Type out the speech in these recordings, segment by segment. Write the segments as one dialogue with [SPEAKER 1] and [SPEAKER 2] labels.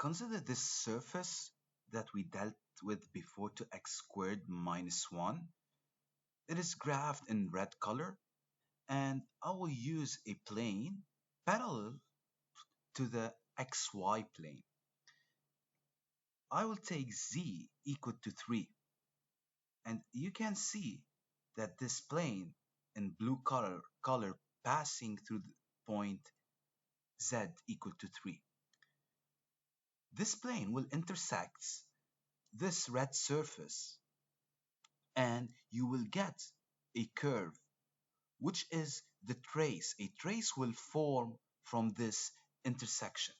[SPEAKER 1] consider this surface that we dealt with before to x squared minus 1. It is graphed in red color, and I will use a plane parallel to the xy plane. I will take z equal to 3, and you can see that this plane in blue color passing through the point z equal to 3. This plane will intersect this red surface, and you will get a curve, which is the trace. A trace will form from this intersection.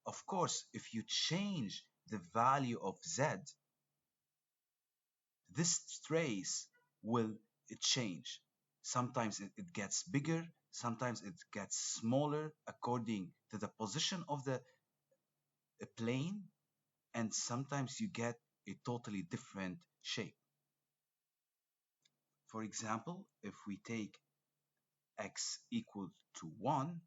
[SPEAKER 1] Of course, if you change the value of z, this trace will change. Sometimes it gets bigger, sometimes it gets smaller according to the position of the plane, and sometimes you get a totally different shape. For example, if we take x equal to 1,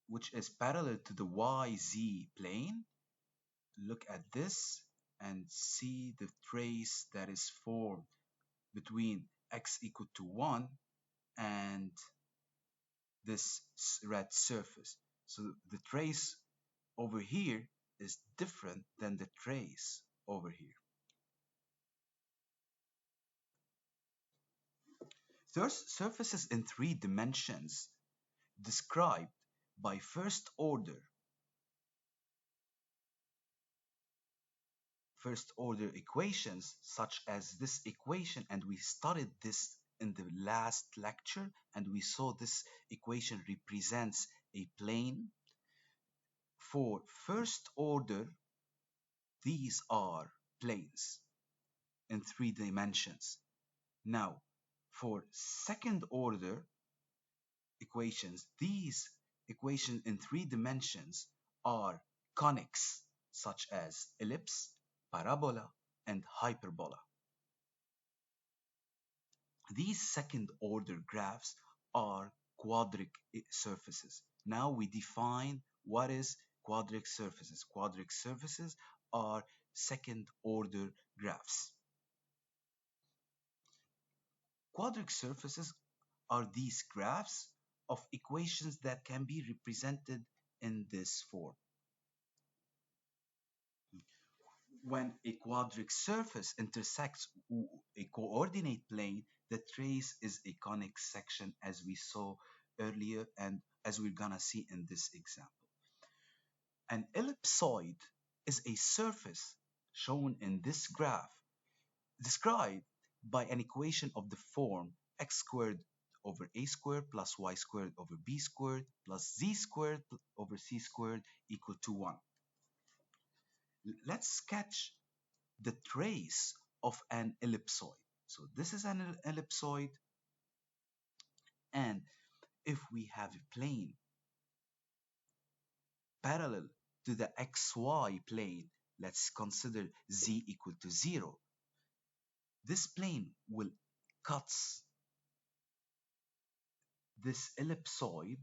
[SPEAKER 1] which is parallel to the YZ plane, look at this and see the trace that is formed between x equal to 1 and this red surface. So the trace over here is different than the trace over here. There's surfaces in 3 dimensions described by first order equations, such as this equation, and we studied this in the last lecture, and we saw this equation represents a plane. For first order, these are planes in 3 dimensions. Now, for second order equations, these equations in 3 dimensions are conics, such as ellipse, parabola, and hyperbola. These second order graphs are quadric surfaces. Now we define what is quadric surfaces. Quadric surfaces are second order graphs. Quadric surfaces are these graphs of equations that can be represented in this form. When a quadric surface intersects a coordinate plane, the trace is a conic section, as we saw earlier and as we're gonna see in this example. An ellipsoid is a surface shown in this graph described by an equation of the form x squared over a squared plus y squared over b squared plus z squared over c squared equal to 1. Let's sketch the trace of an ellipsoid. So this is an ellipsoid, and if we have a plane parallel to the xy plane, let's consider z equal to 0. This plane will cut this ellipsoid,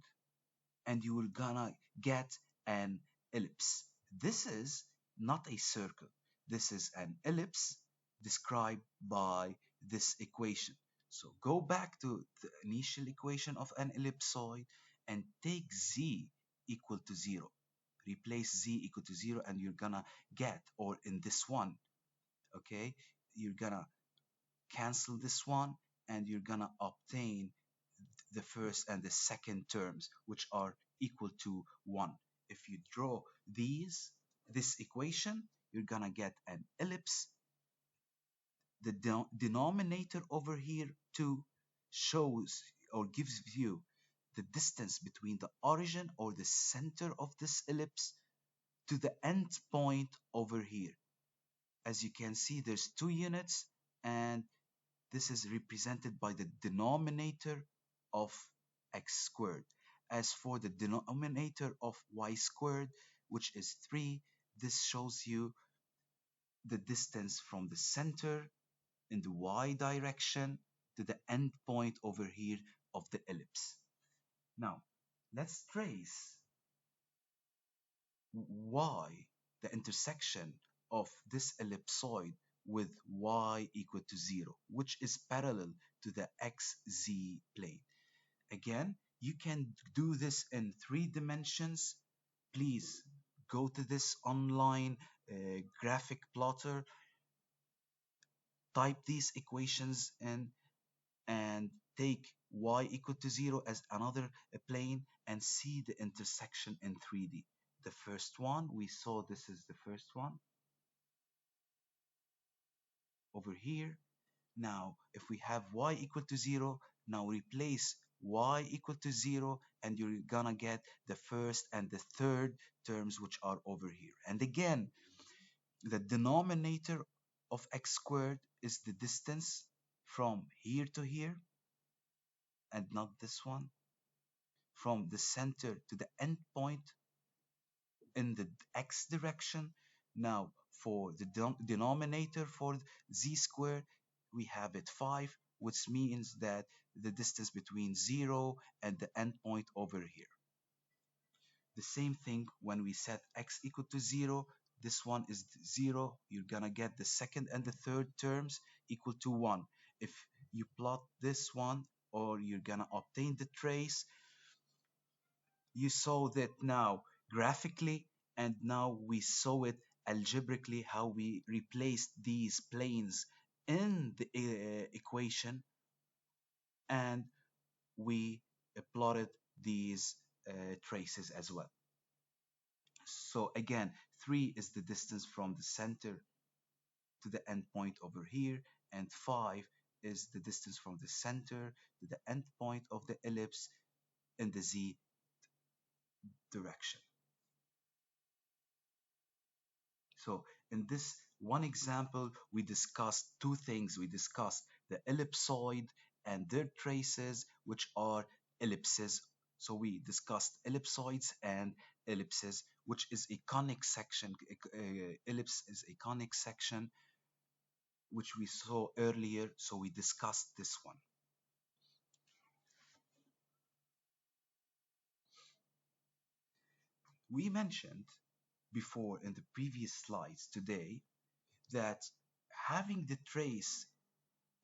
[SPEAKER 1] and you will gonna get an ellipse. This is not a circle. This is an ellipse described by this equation. So go back to the initial equation of an ellipsoid and take z equal to 0. Replace z equal to 0 and you're gonna get, or in this one, okay, you're gonna cancel this one and you're gonna obtain the first and the second terms, which are equal to 1. If you draw this equation, you're gonna get an ellipse. The denominator over here 2 shows or gives you the distance between the origin or the center of this ellipse to the end point over here. As you can see, there's 2 units, and this is represented by the denominator of x squared. As for the denominator of y squared, which is 3, this shows you the distance from the center in the y direction to the end point over here of the ellipse. Now, Let's trace y, the intersection of this ellipsoid with y equal to 0, which is parallel to the xz plane. Again, you can do this in 3 dimensions. Please go to this online graphic plotter, type these equations in, and take y equal to 0 as another plane and see the intersection in 3D. The first one we saw, this is the first one over here. Now, if we have y equal to 0, now replace y equal to 0 and you're gonna get the first and the third terms which are over here. And again, the denominator of x squared is the distance from here to here and not this one, from the center to the end point in the x direction. Now, for the denominator for z squared, we have it 5, which means that the distance between 0 and the endpoint over here. The same thing when we set x equal to 0, this one is 0, you're gonna get the second and the third terms equal to 1. If you plot this one, or you're gonna obtain the trace, you saw that now graphically, and now we saw it algebraically how we replaced these planes in the equation, and we plotted these traces as well. So again, 3 is the distance from the center to the endpoint over here, and 5 is the distance from the center to the endpoint of the ellipse in the z direction. So in this one example, we discussed two things. We discussed the ellipsoid and their traces, which are ellipses. So we discussed ellipsoids and ellipses, which is a conic section. Ellipse is a conic section, which we saw earlier. So we discussed this one. We mentioned before in the previous slides today that having the trace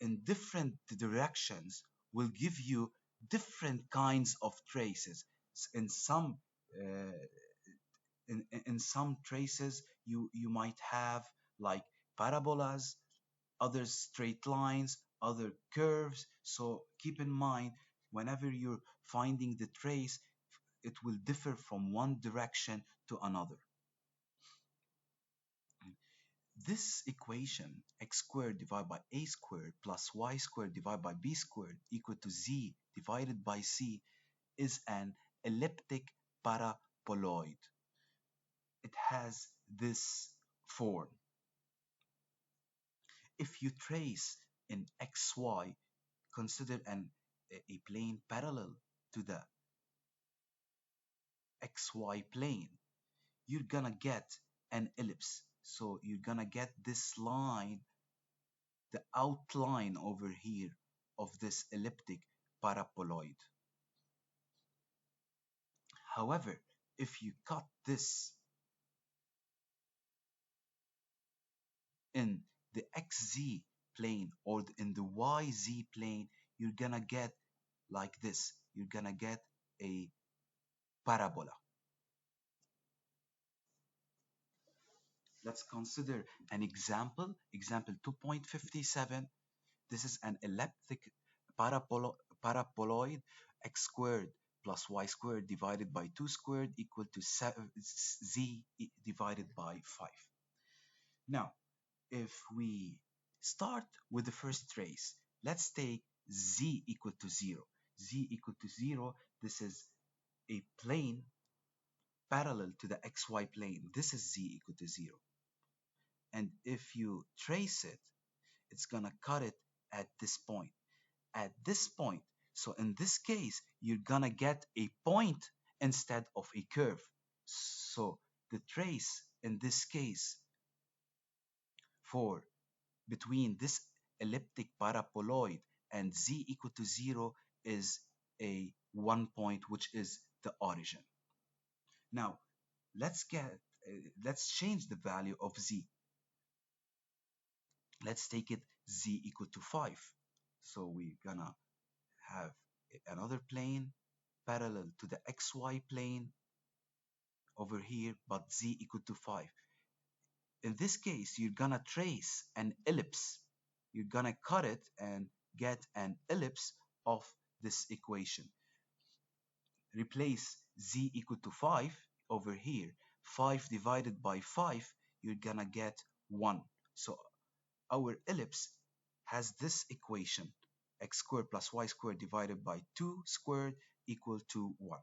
[SPEAKER 1] in different directions will give you different kinds of traces. In some in some traces, you might have like parabolas, other straight lines, other curves. So keep in mind, whenever you're finding the trace, it will differ from one direction to another. This equation, x squared divided by a squared plus y squared divided by b squared equal to z divided by c, is an elliptic paraboloid. It has this form. If you trace in xy, consider a plane parallel to the xy plane, you're gonna get an ellipse. So you're gonna get this line, the outline over here of this elliptic paraboloid. However, if you cut this in the xz plane or in the yz plane, you're gonna get like this. You're gonna get a parabola. Let's consider an example. Example 2.57. This is an elliptic paraboloid, x squared plus y squared divided by 2 squared equal to z divided by 5. Now, if we start with the first trace, let's take z equal to 0. Z equal to 0, this is a plane parallel to the xy plane. This is z equal to 0. And if you trace it, it's going to cut it at this point. At this point, so in this case, you're going to get a point instead of a curve. So the trace in this case for between this elliptic paraboloid and z equal to 0 is a one point, which is the origin. Now, let's get let's change the value of z. Let's take it z equal to 5. So we're gonna have another plane parallel to the xy plane over here, but z equal to 5. In this case, you're gonna trace an ellipse. You're gonna cut it and get an ellipse of this equation. Replace z equal to 5 over here. 5 divided by 5, you're gonna get 1. So our ellipse has this equation: x squared plus y squared divided by 2 squared equal to 1.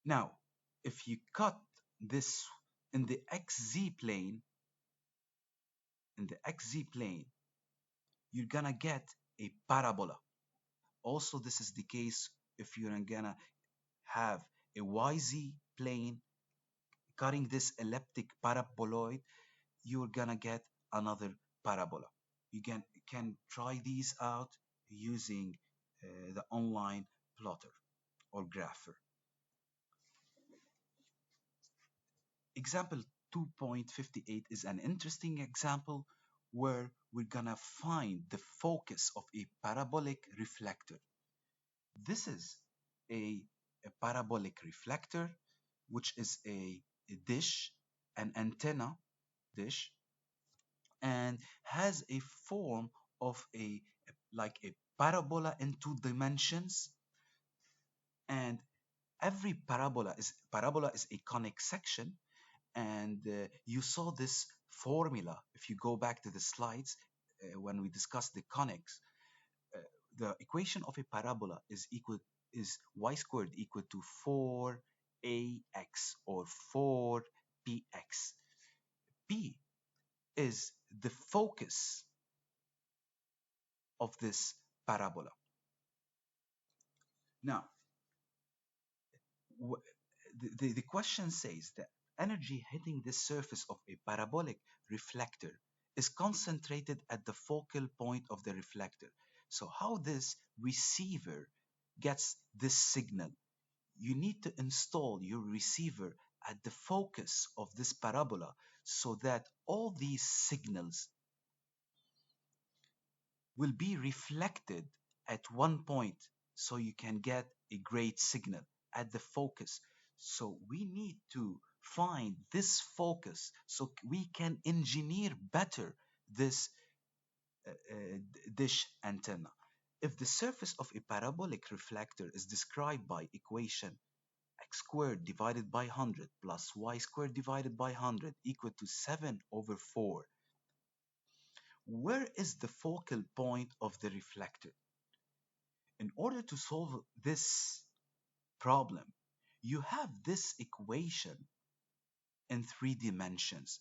[SPEAKER 1] Now, if you cut this in the xz plane, you're gonna get a parabola. Also, this is the case if you're gonna have a YZ plane cutting this elliptic paraboloid, you're gonna get another parabola. You can try these out using the online plotter or grapher. Example 2.58 is an interesting example where we're gonna find the focus of a parabolic reflector. This is a parabolic reflector, which is a dish, an antenna dish, and has a form of like a parabola in 2 dimensions. And every parabola is a conic section. And you saw this formula if you go back to the slides when we discussed the conics. uh, the equation of a parabola is y squared equal to 4ax or 4px. P is the focus of this parabola. Now, the question says that energy hitting the surface of a parabolic reflector is concentrated at the focal point of the reflector. So how this receiver gets this signal? You need to install your receiver at the focus of this parabola so that all these signals will be reflected at one point so you can get a great signal at the focus. So we need to find this focus so we can engineer better this dish antenna. If the surface of a parabolic reflector is described by equation x squared divided by 100 plus y squared divided by 100 equal to 7 over 4, where is the focal point of the reflector? In order to solve this problem, you have this equation in 3 dimensions.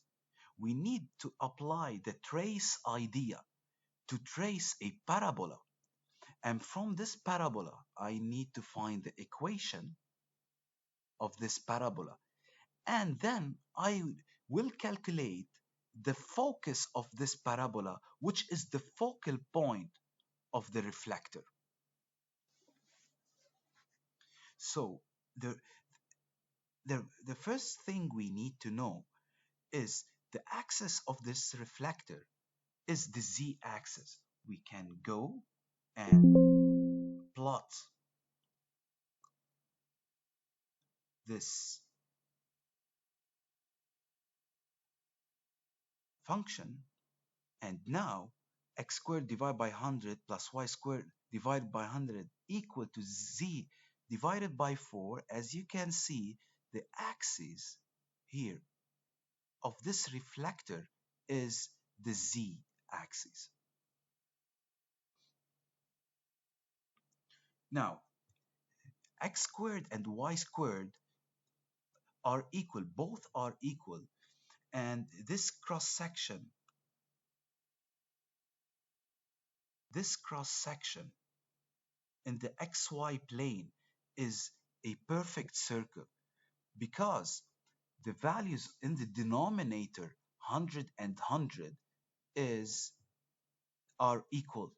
[SPEAKER 1] We need to apply the trace idea to trace a parabola. And from this parabola, I need to find the equation of this parabola. And then I will calculate the focus of this parabola, which is the focal point of the reflector. So the first thing we need to know is the axis of this reflector is the z-axis. We can go and plot this function, and now x squared divided by 100 plus y squared divided by 100 equal to z divided by 4. As you can see, the axis here of this reflector is the z-axis. Now, x squared and y squared are equal, both are equal, and this cross section in the xy plane is a perfect circle because the values in the denominator 100 and 100 is are equal.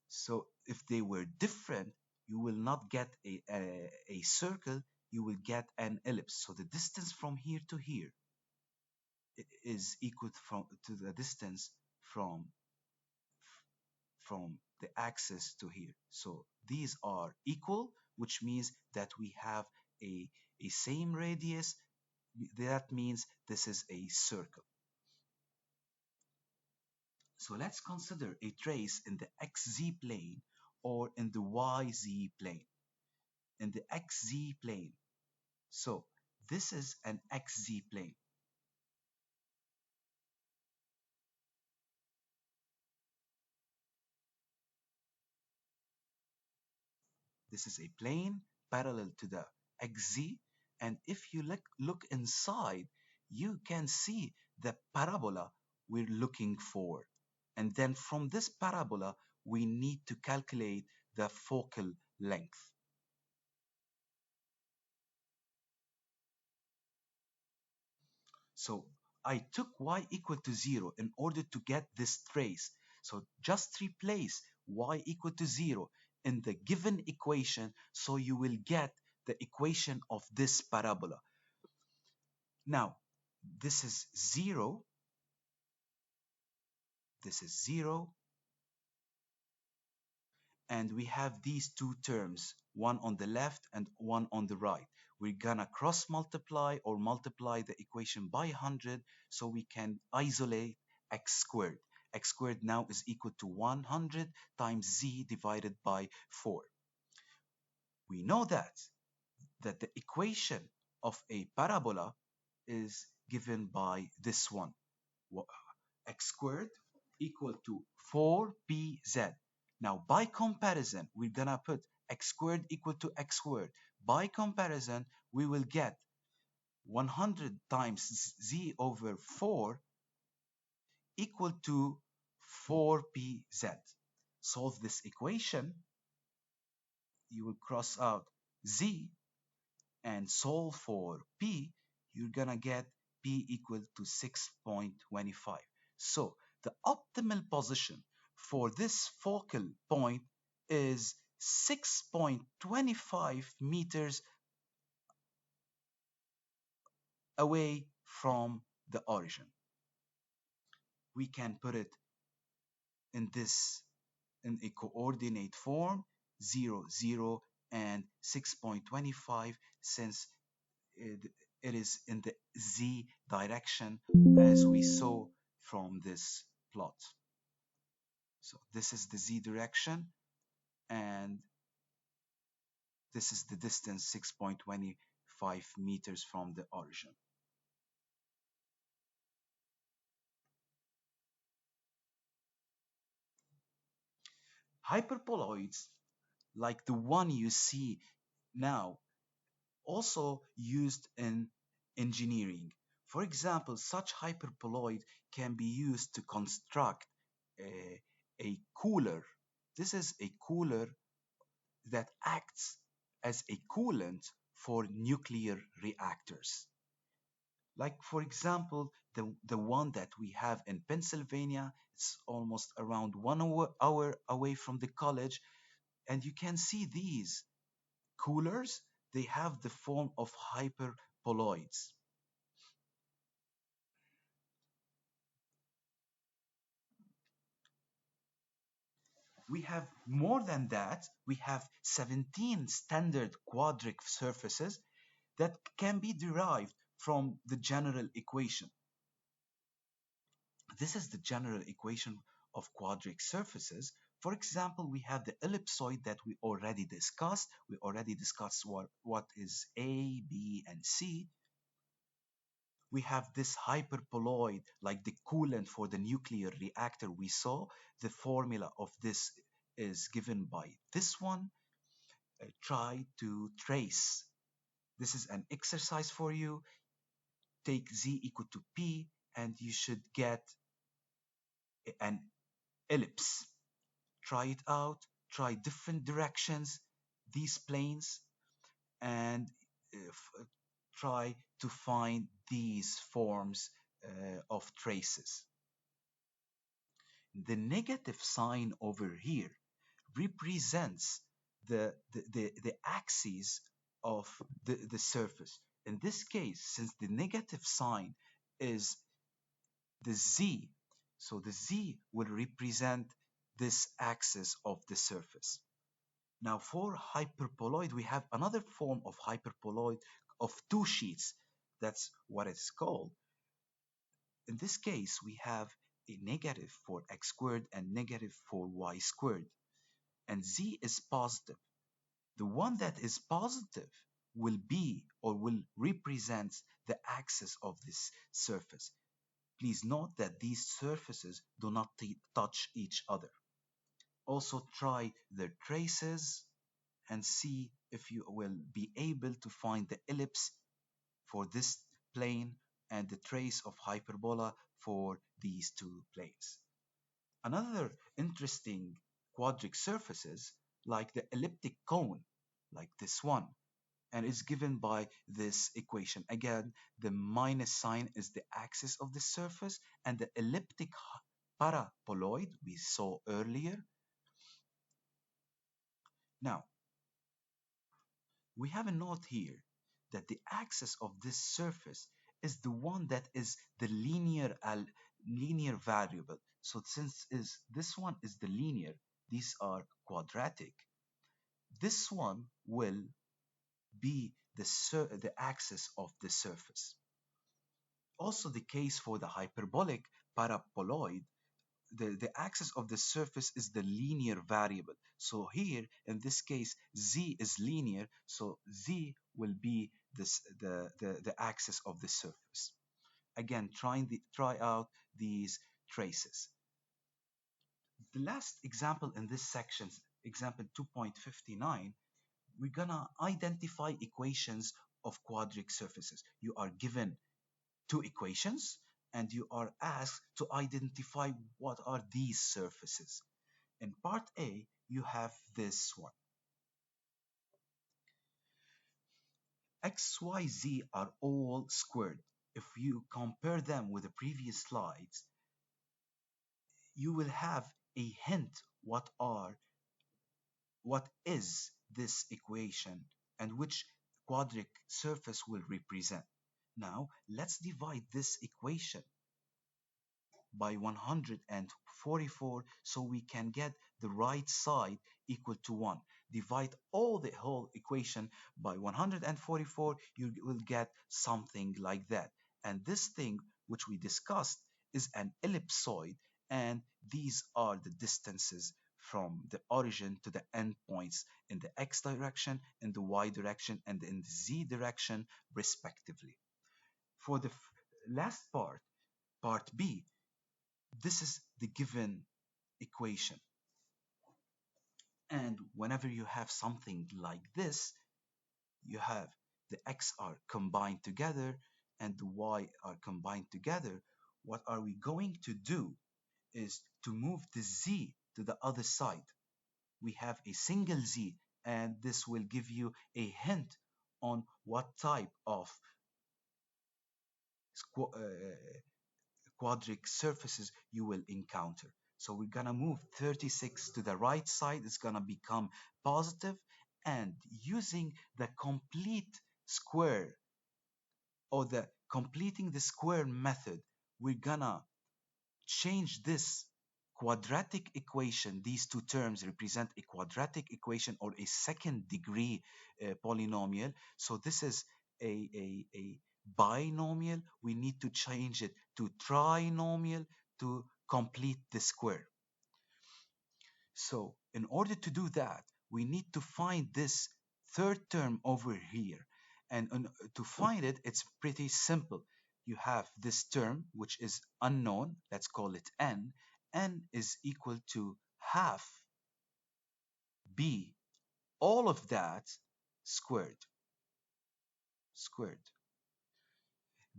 [SPEAKER 1] So if they were different, you will not get a circle, you will get an ellipse. So the distance from here to here is equal to the distance from the axis to here. So these are equal, which means that we have a, a same radius. That means this is a circle. So let's consider a trace in the xz plane or in the yz plane. In the xz plane. So this is an xz plane. This is a plane parallel to the xz. And if you look inside, you can see the parabola we're looking for. And then from this parabola, we need to calculate the focal length. So I took y equal to 0 in order to get this trace. So just replace y equal to 0 in the given equation so you will get the equation of this parabola. Now, this is 0, this is 0, and we have these two terms, one on the left and one on the right. We're gonna cross multiply or multiply the equation by 100 so we can isolate x squared. X squared now is equal to 100 times z divided by 4. We know that the equation of a parabola is given by this one. X squared equal to 4pz. Now, by comparison, we're gonna put x squared equal to x squared. By comparison, we will get 100 times z over 4 equal to 4pz. Solve this equation. You will cross out z and solve for p. You're gonna get p equal to 6.25. So the optimal position for this focal point is 6.25 meters away from the origin. We can put it in this in a coordinate form 0, 0, and 6.25 since it is in the z direction as we saw from this plot. So this is the z direction and this is the distance 6.25 meters from the origin. Hyperboloids like the one you see now also used in engineering. For example, such hyperboloid can be used to construct a cooler. This is a cooler that acts as a coolant for nuclear reactors. Like, for example, the one that we have in Pennsylvania, it's almost around 1 hour away from the college. And you can see these coolers, they have the form of hyperboloids. We have more than that. We have 17 standard quadric surfaces that can be derived from the general equation. This is the general equation of quadric surfaces. For example, we have the ellipsoid that we already discussed. We already discussed what is A, B, and C. We have this hyperboloid, like the coolant for the nuclear reactor we saw. The formula of this is given by this one. Try to trace. This is an exercise for you. Take z equal to p, and you should get an ellipse. Try it out. Try different directions, these planes, and try to find these forms of traces. The negative sign over here represents the axis of the surface. In this case, since the negative sign is the z, so the z will represent this axis of the surface. Now for hyperboloid, we have another form of hyperboloid of two sheets. That's what it's called. In this case, we have a negative for x squared and negative for y squared, and z is positive. The one that is positive will be or will represent the axis of this surface. Please note that these surfaces do not touch each other. Also try their traces and see if you will be able to find the ellipse for this plane and the trace of hyperbola for these two planes. Another interesting quadric surfaces like the elliptic cone, like this one, and is given by this equation. Again, the minus sign is the axis of the surface, and the elliptic paraboloid we saw earlier. Now, we have a note here that the axis of this surface is the one that is the linear variable. So since this one is the linear, these are quadratic, this one will be the axis of the surface. Also the case for the hyperbolic paraboloid, the axis of the surface is the linear variable. So here, in this case, z is linear, so z will be the axis of the surface. Again, try out these traces. The last example in this section, example 2.59, we're gonna identify equations of quadric surfaces. You are given two equations and you are asked to identify what are these surfaces. In part A, you have this one. X, Y, Z are all squared. If you compare them with the previous slides, you will have a hint what is this equation and which quadric surface will represent. Now, let's divide this equation by 144 so we can get the right side equal to 1. Divide all the whole equation by 144, you will get something like that. And this thing which we discussed is an ellipsoid, and these are the distances from the origin to the endpoints in the x direction, in the y direction, and in the z direction, respectively. For the last part B, this is the given equation. And whenever you have something like this, you have the x are combined together and the y are combined together. What are we going to do is to move the z to the other side. We have a single z, and this will give you a hint on what type of quadric surfaces you will encounter. So we're gonna move 36 to the right side. It's gonna become positive, and using the complete square or the completing the square method, we're gonna change this quadratic equation. These two terms represent a quadratic equation or a second degree polynomial. So this is a binomial. We need to change it to trinomial to complete the square. So in order to do that, we need to find this third term over here. And to find it, it's pretty simple. You have this term, which is unknown. Let's call it n. N is equal to half b, all of that squared. Squared.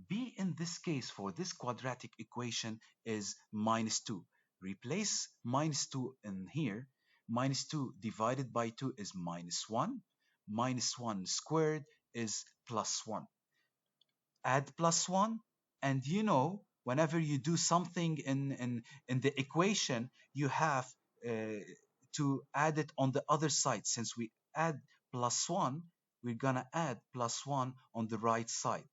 [SPEAKER 1] B in this case for this quadratic equation is minus 2. Replace minus 2 in here. Minus 2 divided by 2 is minus 1. Minus 1 squared is plus 1. Add plus 1 and you know whenever you do something in the equation, you have uh, to add it on the other side. Since we add plus 1, we're going to add plus 1 on the right side.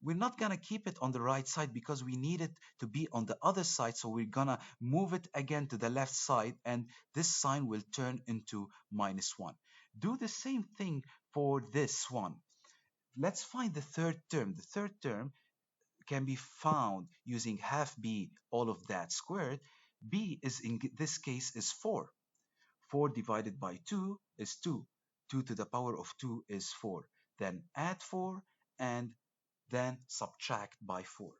[SPEAKER 1] We're not going to keep it on the right side because we need it to be on the other side. So we're going to move it again to the left side, and this sign will turn into minus 1. Do the same thing for this one. Let's find the third term. The third term can be found using half b all of that squared. B is, in this case, is 4. 4 divided by 2 is 2. 2 to the power of 2 is 4. Then add 4 and then subtract by 4.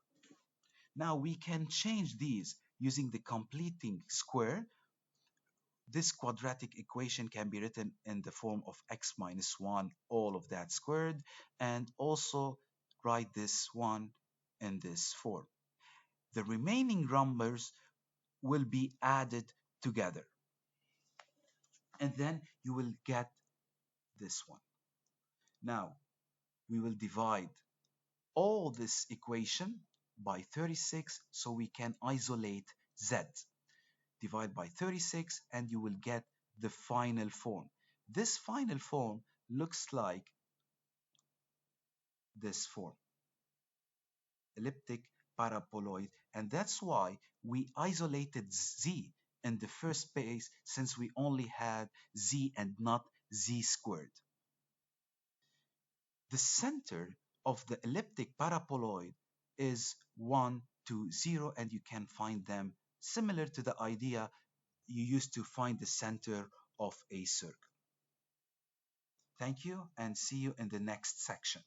[SPEAKER 1] Now we can change these using the completing square. This quadratic equation can be written in the form of x minus 1 all of that squared, and also write this one in this form. The remaining numbers will be added together, and then you will get this one. Now we will divide all this equation by 36 so we can isolate z. Divide by 36 and you will get the final form. This final form looks like this form, elliptic paraboloid, and that's why we isolated z in the first place, since we only had z and not z squared. The center of the elliptic paraboloid is 1 to 0, and you can find them similar to the idea you used to find the center of a circle. Thank you, and see you in the next section.